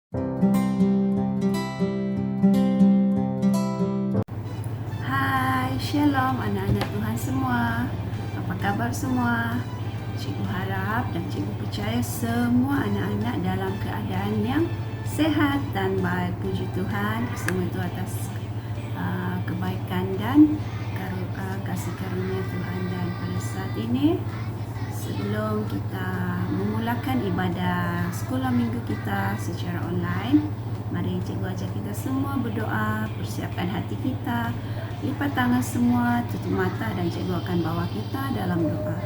Hai, Shalom anak-anak Tuhan semua. Apa kabar semua? Cikgu harap dan cikgu percaya semua anak-anak dalam keadaan yang sehat dan baik. Puji Tuhan, semua itu atas kebaikan dan kasih karunia Tuhan. Dan pada saat ini, sebelum kita memulakan ibadah sekolah minggu kita secara online, mari cikgu ajak kita semua berdoa, persiapkan hati kita, lipat tangan semua, tutup mata, dan cikgu akan bawa kita dalam doa.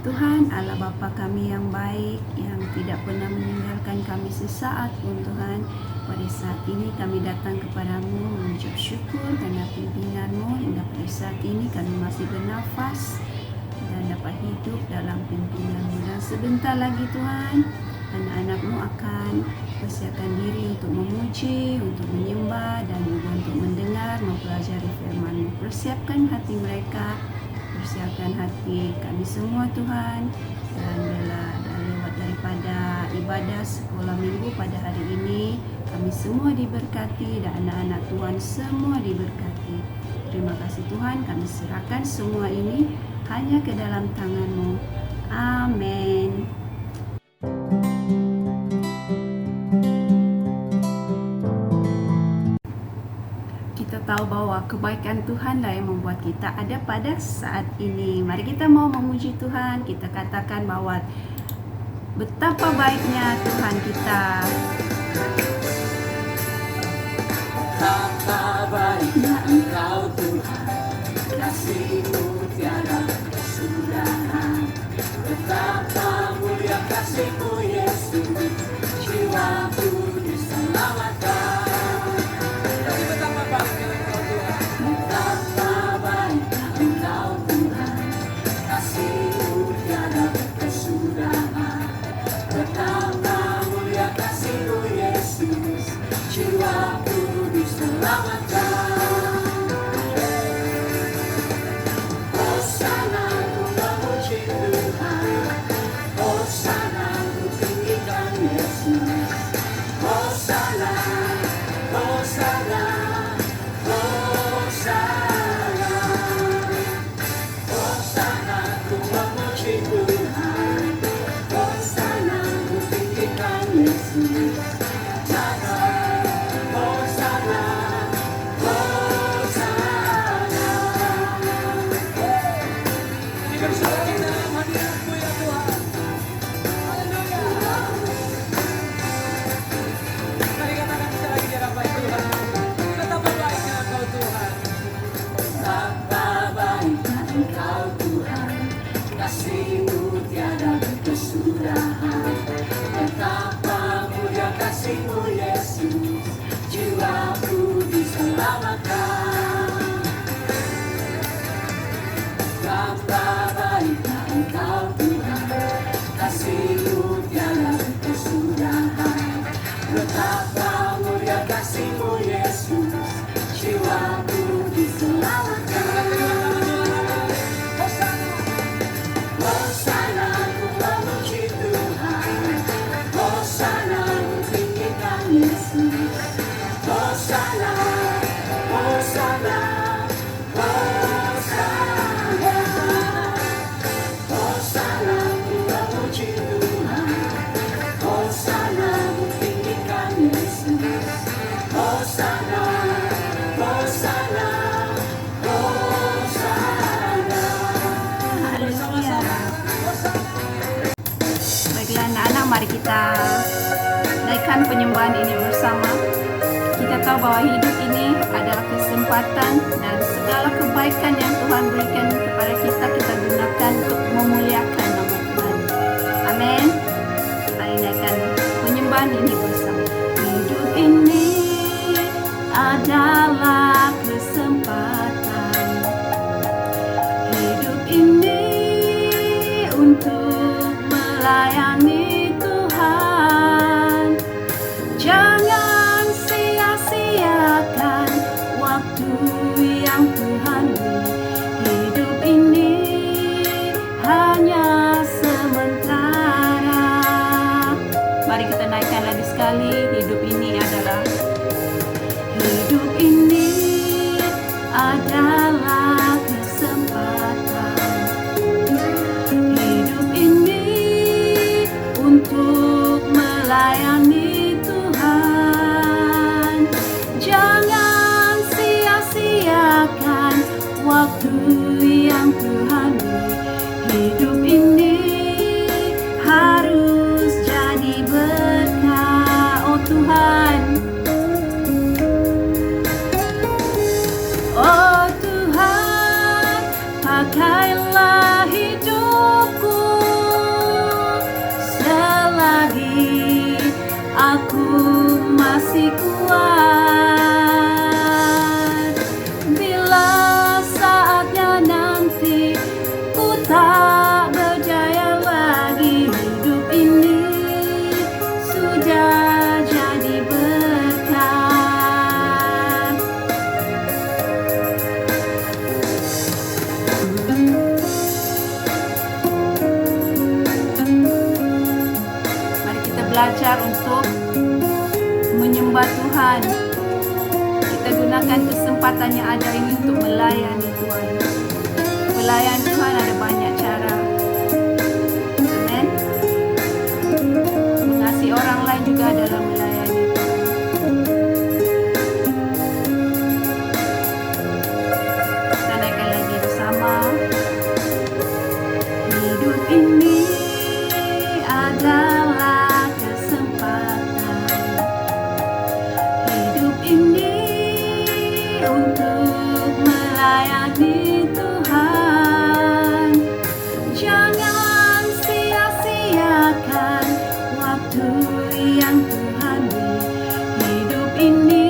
Tuhan Allah Bapa kami yang baik, yang tidak pernah meninggalkan kami sesaat pun Tuhan, pada saat ini kami datang kepadamu mengucap syukur karena pimpinanmu hingga pada saat ini kami masih bernafas dan dapat hidup dalam pimpinanmu. Dan sebentar lagi Tuhan, anak-anakmu akan persiapkan diri untuk memuji, untuk menyembah, dan juga untuk mendengar, mempelajari firman-Mu. Persiapkan hati mereka, persiapkan hati kami semua Tuhan. Dan lewat daripada ibadah sekolah minggu pada hari ini, kami semua diberkati dan anak-anak Tuhan semua diberkati. Terima kasih Tuhan, kami serahkan semua ini hanya ke dalam tangan-Mu. Amin. Kita tahu bahwa kebaikan Tuhanlah yang membuat kita ada pada saat ini. Mari kita mau memuji Tuhan, kita katakan bahwa betapa baiknya Tuhan kita. Betapa baiknya Engkau Tuhan, kasih-Mu tiada kesudahan. Betapa mulia kasih-Mu Yesus, jiwaku diselamatkan. Betapa baiknya Engkau Tuhan, betapa baiknya Engkau Tuhan, kasih-Mu tiada kesudahan. Betapa mulia kasih-Mu Yesus, jiwaku diselamatkan. Hosana ku memuji Tuhan, Hosana ku tinggikan Yesus. Hosana, Hosana, Hosana. Hosana ku memuji Tuhan, Hosana ku tinggikan Yesus. Kasih-Mu tiada kesudahan. Betapa mulia kasih-Mu Yesus, jiwaku diselamatkan. Betapa baiknya Engkau Tuhan, kasih-Mu tiada kesudahan. Betapa mulia kasih-Mu Yesus, jiwaku diselamatkan. Hosana ku memuji Tuhan, Hosana ku tinggikan Yesus. Hosana, Hosana, Hosana. Hosana ku memuji Tuhan, Hosana ku tinggikan Yesus. Hosana, Hosana, Hosana. Haleluya. Baiklah anak-anak, mari kita naikkan penyembahan ini bersama. Kita tahu bahwa hidup ini adalah kesempatan dan segala kebaikan yang Tuhan berikan kepada kita, kita gunakan untuk memuliakan nama Tuhan. Amin. Mari naikkan penyembahan ini bersama. Hidup ini adalah kesempatan. Hidup ini untuk melayani Tuhan. Jangan sia-siakan waktu yang Tuhan beri. Hidup ini hanya sementara. Mari kita naikkan lagi sekali. hidup ini adalah hidup ini adalah kesempatan. Hidup ini untuk melayani Tuhan. Jangan sia-siakan waktu yang Tuhan beri. Hidup ini harus jadi berkah, oh Tuhan. Oh Tuhan, pakailah hidupku selagi aku masih kuat. Bila saatnya nanti ku tak berdaya lagi, hidup ini sudah jadi berkah. Mari kita belajar untuk menyembah Tuhan. Kita gunakan kesempatan yang ada ini untuk melayani Tuhan. Melayani Tuhan ada banyak cara. Amen. Mengasihi orang lain juga adalah melayani Tuhan. Kita naikkan lagi bersama. Hidup ini adalah kesempatan. Hidup ini untuk melayani Tuhan. Jangan sia-siakan waktu yang Tuhan beri. Hidup ini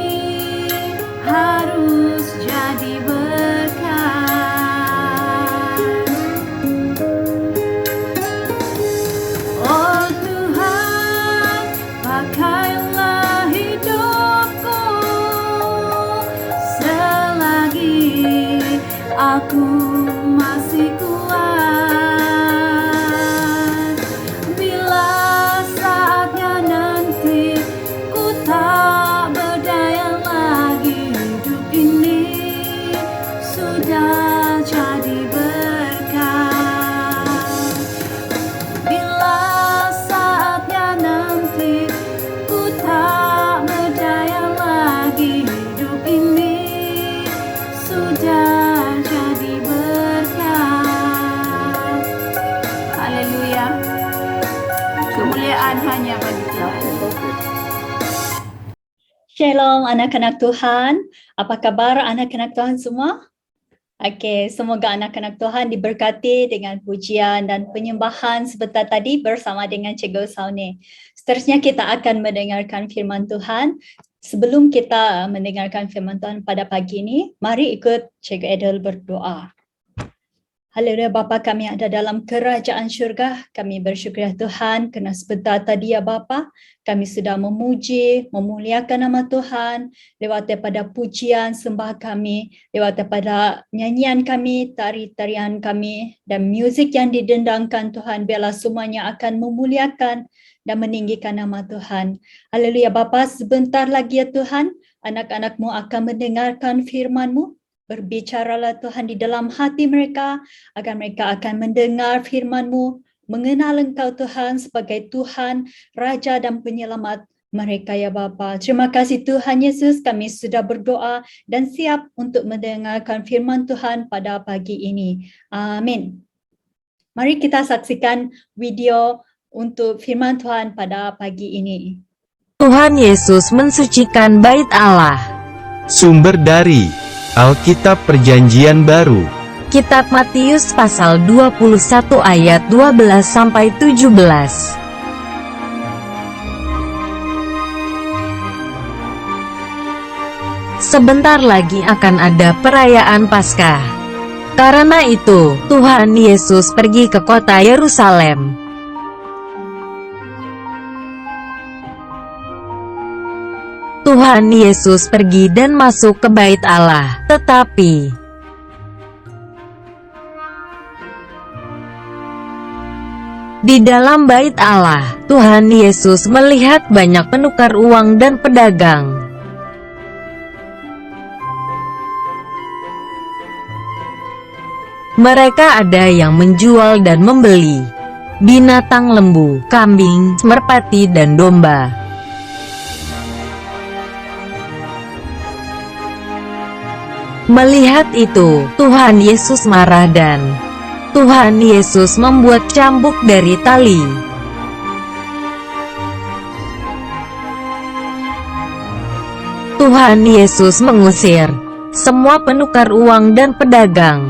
harus jadi berkah. Oh Tuhan, pakailah hidupku selagi aku masih kuat. Bila saatnya nanti ku tak berdaya lagi, hidup ini sudah jadi berkah. Bila saatnya nanti ku tak berdaya lagi, hidup ini sudah jadi berkah. Haleluya. Kemuliaan hanya bagi Tuhan. Shalom anak-anak Tuhan. Apa kabar anak-anak Tuhan semua? Okey, semoga anak-anak Tuhan diberkati dengan pujian dan penyembahan sebentar tadi bersama dengan Cikgu Sauni. Seterusnya kita akan mendengarkan firman Tuhan. Sebelum kita mendengarkan firman Tuhan pada pagi ini, mari ikut Cikgu Edel berdoa. Haleluya Bapa kami yang ada dalam kerajaan syurga, kami bersyukur ya Tuhan kerana sebentar tadi ya Bapa, kami sudah memuji, memuliakan nama Tuhan lewat daripada pujian sembah kami, lewat daripada nyanyian kami, tarian kami dan muzik yang didendangkan Tuhan, biarlah semuanya akan memuliakan dan meninggikan nama Tuhan. Haleluya Bapa, sebentar lagi ya Tuhan, anak-anak-Mu akan mendengarkan firman-Mu. Berbicaralah Tuhan di dalam hati mereka, agar mereka akan mendengar firman-Mu, mengenal Engkau Tuhan sebagai Tuhan, Raja dan Penyelamat mereka ya Bapa. Terima kasih Tuhan Yesus, kami sudah berdoa dan siap untuk mendengarkan firman Tuhan pada pagi ini. Amin. Mari kita saksikan video untuk firman Tuhan pada pagi ini. Tuhan Yesus mensucikan bait Allah. Sumber dari Alkitab Perjanjian Baru. Kitab Matius pasal 21 ayat 12-17. Sebentar lagi akan ada perayaan Paskah. Karena itu, Tuhan Yesus pergi ke kota Yerusalem. Tuhan Yesus pergi dan masuk ke bait Allah, tetapi Di dalam bait Allah, Tuhan Yesus melihat banyak penukar uang dan pedagang. Mereka ada yang menjual dan membeli binatang lembu, kambing, merpati dan domba. Melihat itu, Tuhan Yesus marah dan Tuhan Yesus membuat cambuk dari tali. Tuhan Yesus mengusir semua penukar uang dan pedagang.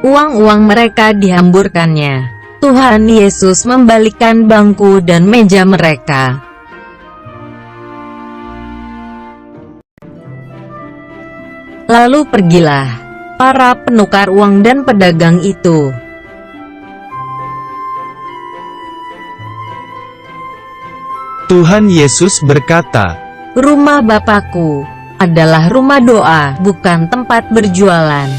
Uang-uang mereka dihamburkannya. Tuhan Yesus membalikkan bangku dan meja mereka. Lalu pergilah para penukar uang dan pedagang itu. Tuhan Yesus berkata, Rumah Bapakku adalah rumah doa, bukan tempat berjualan.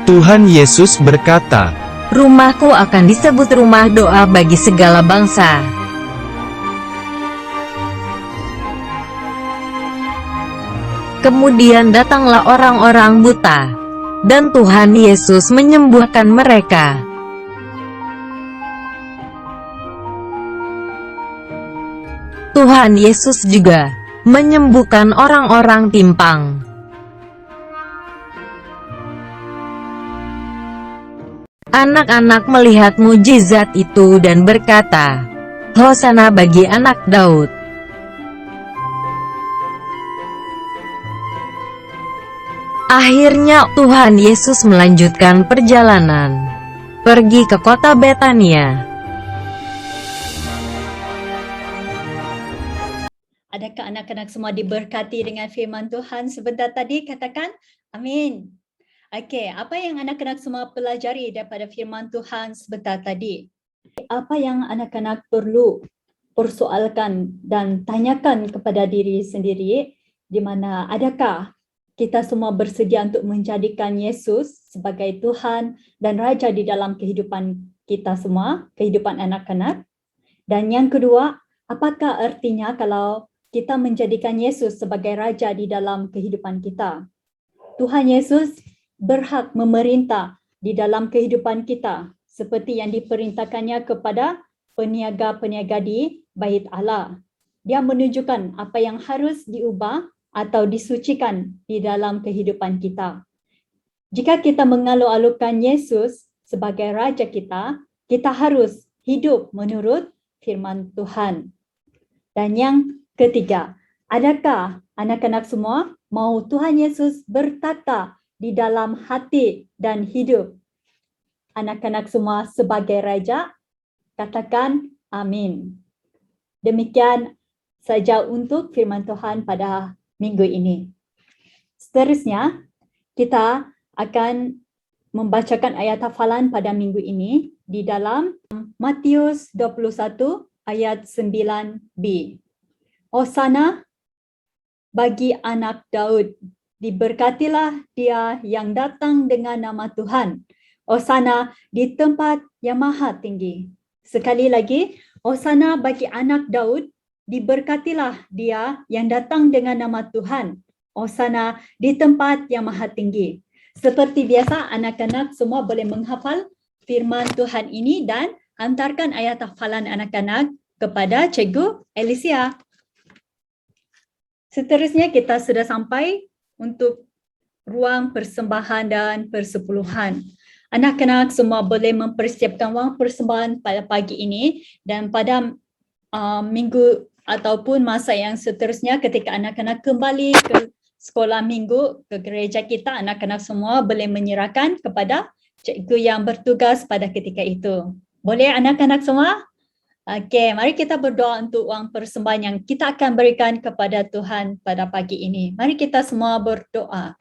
Tuhan Yesus berkata, Rumahku akan disebut rumah doa bagi segala bangsa. Kemudian datanglah orang-orang buta, dan Tuhan Yesus menyembuhkan mereka. Tuhan Yesus juga menyembuhkan orang-orang timpang. Anak-anak melihat mujizat itu dan berkata, Hosana bagi anak Daud. Akhirnya Tuhan Yesus melanjutkan perjalanan, pergi ke kota Betania. Adakah anak-anak semua diberkati dengan firman Tuhan sebentar tadi? Katakan amin. Okey, apa yang anak-anak semua pelajari daripada firman Tuhan sebentar tadi? Apa yang anak-anak perlu persoalkan dan tanyakan kepada diri sendiri, di mana adakah kita semua bersedia untuk menjadikan Yesus sebagai Tuhan dan Raja di dalam kehidupan kita semua, kehidupan anak-anak? Dan yang kedua, apakah artinya kalau kita menjadikan Yesus sebagai Raja di dalam kehidupan kita? Tuhan Yesus berhak memerintah di dalam kehidupan kita seperti yang diperintahkannya kepada peniaga-peniaga di bait Allah. Dia menunjukkan apa yang harus diubah atau disucikan di dalam kehidupan kita. Jika kita mengalu-alukan Yesus sebagai Raja kita, kita harus hidup menurut firman Tuhan. Dan yang ketiga, adakah anak-anak semua mau Tuhan Yesus bertata di dalam hati dan hidup anak-anak semua sebagai Raja? Katakan amin. Demikian saja untuk firman Tuhan pada minggu ini. Seterusnya, kita akan membacakan ayat hafalan pada minggu ini di dalam Matius 21 ayat 9b. Hosana bagi anak Daud, diberkatilah dia yang datang dengan nama Tuhan. Hosana di tempat yang maha tinggi. Sekali lagi, Hosana bagi anak Daud, diberkatilah dia yang datang dengan nama Tuhan. Hosana di tempat yang maha tinggi. Seperti biasa, anak-anak semua boleh menghafal firman Tuhan ini dan hantarkan ayat hafalan anak-anak kepada Cikgu Alicia. Seterusnya kita sudah sampai untuk ruang persembahan dan persepuluhan. Anak-anak semua boleh mempersiapkan wang persembahan pada pagi ini dan pada minggu ataupun masa yang seterusnya ketika anak-anak kembali ke sekolah minggu ke gereja kita, anak-anak semua boleh menyerahkan kepada cikgu yang bertugas pada ketika itu. Boleh anak-anak semua? Okey, mari kita berdoa untuk wang persembahan yang kita akan berikan kepada Tuhan pada pagi ini. Mari kita semua berdoa.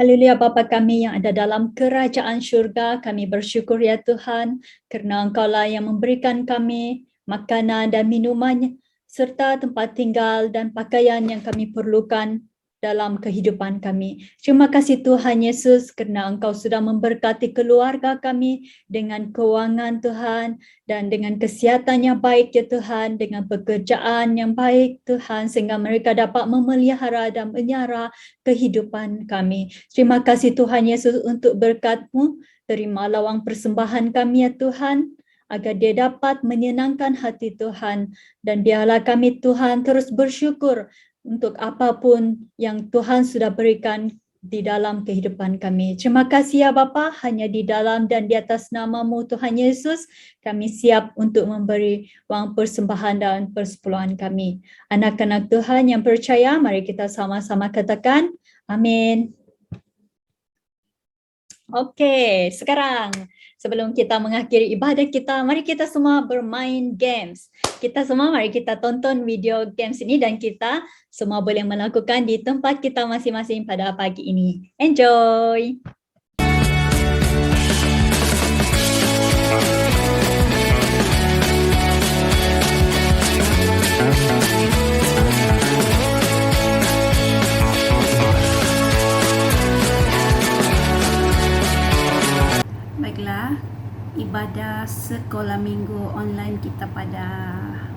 Haleluya Bapa kami yang ada dalam kerajaan syurga, kami bersyukur ya Tuhan kerana Engkau lah yang memberikan kami makanan dan minuman serta tempat tinggal dan pakaian yang kami perlukan dalam kehidupan kami. Terima kasih Tuhan Yesus kerana Engkau sudah memberkati keluarga kami dengan kewangan Tuhan dan dengan kesihatan yang baik ya Tuhan, dengan pekerjaan yang baik Tuhan, sehingga mereka dapat memelihara dan menyara kehidupan kami. Terima kasih Tuhan Yesus untuk berkat-Mu. Terimalah wang persembahan kami ya Tuhan, agar dia dapat menyenangkan hati Tuhan, dan biarlah kami Tuhan terus bersyukur untuk apapun yang Tuhan sudah berikan di dalam kehidupan kami. Terima kasih ya Bapa, hanya di dalam dan di atas nama-Mu Tuhan Yesus, kami siap untuk memberi wang persembahan dan persepuluhan kami. Anak-anak Tuhan yang percaya, mari kita sama-sama katakan, amin. Okey, sekarang sebelum kita mengakhiri ibadah kita, mari kita semua bermain games. Kita semua mari kita tonton video games ini dan kita semua boleh melakukan di tempat kita masing-masing pada pagi ini. Enjoy! Baiklah, ibadah sekolah minggu online kita pada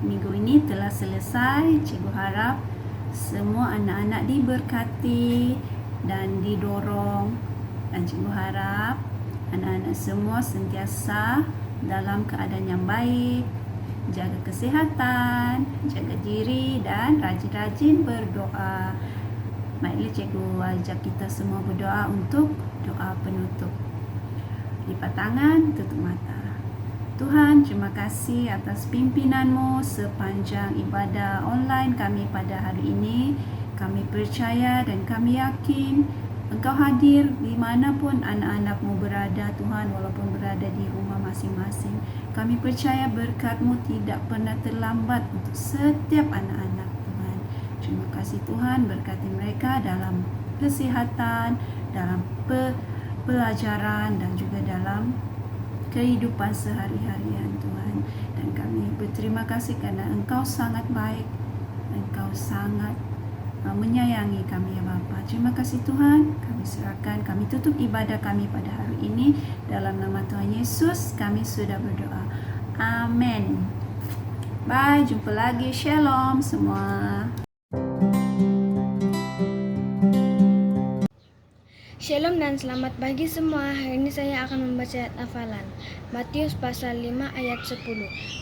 minggu ini telah selesai. Cikgu harap semua anak-anak diberkati dan didorong, dan cikgu harap anak-anak semua sentiasa dalam keadaan yang baik, jaga kesihatan, jaga diri dan rajin-rajin berdoa. Baiklah, cikgu ajak kita semua berdoa untuk doa penutup. Lipat tangan, tutup mata. Tuhan, terima kasih atas pimpinan-Mu sepanjang ibadah online kami pada hari ini. Kami percaya dan kami yakin Engkau hadir di manapun anak-anak-Mu berada, Tuhan, walaupun berada di rumah masing-masing. Kami percaya berkat-Mu tidak pernah terlambat untuk setiap anak-anak, Tuhan. Terima kasih Tuhan, berkati mereka dalam kesihatan, dalam pelajaran dan juga dalam kehidupan sehari-harian, Tuhan. Dan kami berterima kasih kerana Engkau sangat baik, Engkau sangat menyayangi kami ya Bapa. Terima kasih Tuhan, kami serahkan, kami tutup ibadah kami pada hari ini dalam nama Tuhan Yesus kami sudah berdoa. Amin. Bye, jumpa lagi. Shalom semua. Shalom dan selamat pagi semua. Hari ini saya akan membaca ayat hafalan. Matius pasal 5 ayat 10.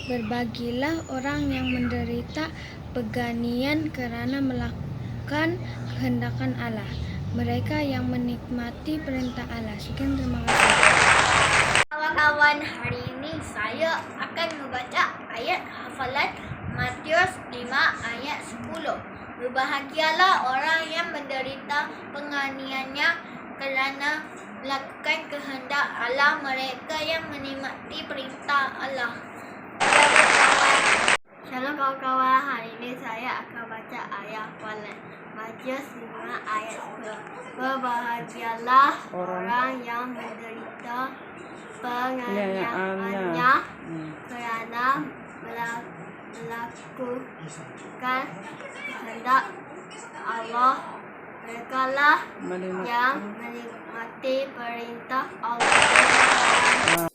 Berbahagialah orang yang menderita penganiayaan kerana melakukan kehendak Allah. Mereka yang menikmati perintah Allah. Sekian, terima kasih. Kawan-kawan, hari ini saya akan membaca ayat hafalan Matius 5 ayat 10. Berbahagialah orang yang menderita penganiayaannya kerana melakukan kehendak Allah, mereka yang menikmati perintah Allah. Shalom kawan-kawan, hari ini saya akan baca ayat hafalan Matius 5 ayat 10. Berbahagialah orang yang menderita penganiayaannya kerana melakukan kehendak Allah. Mereka lah yang menikmati perintah Allah.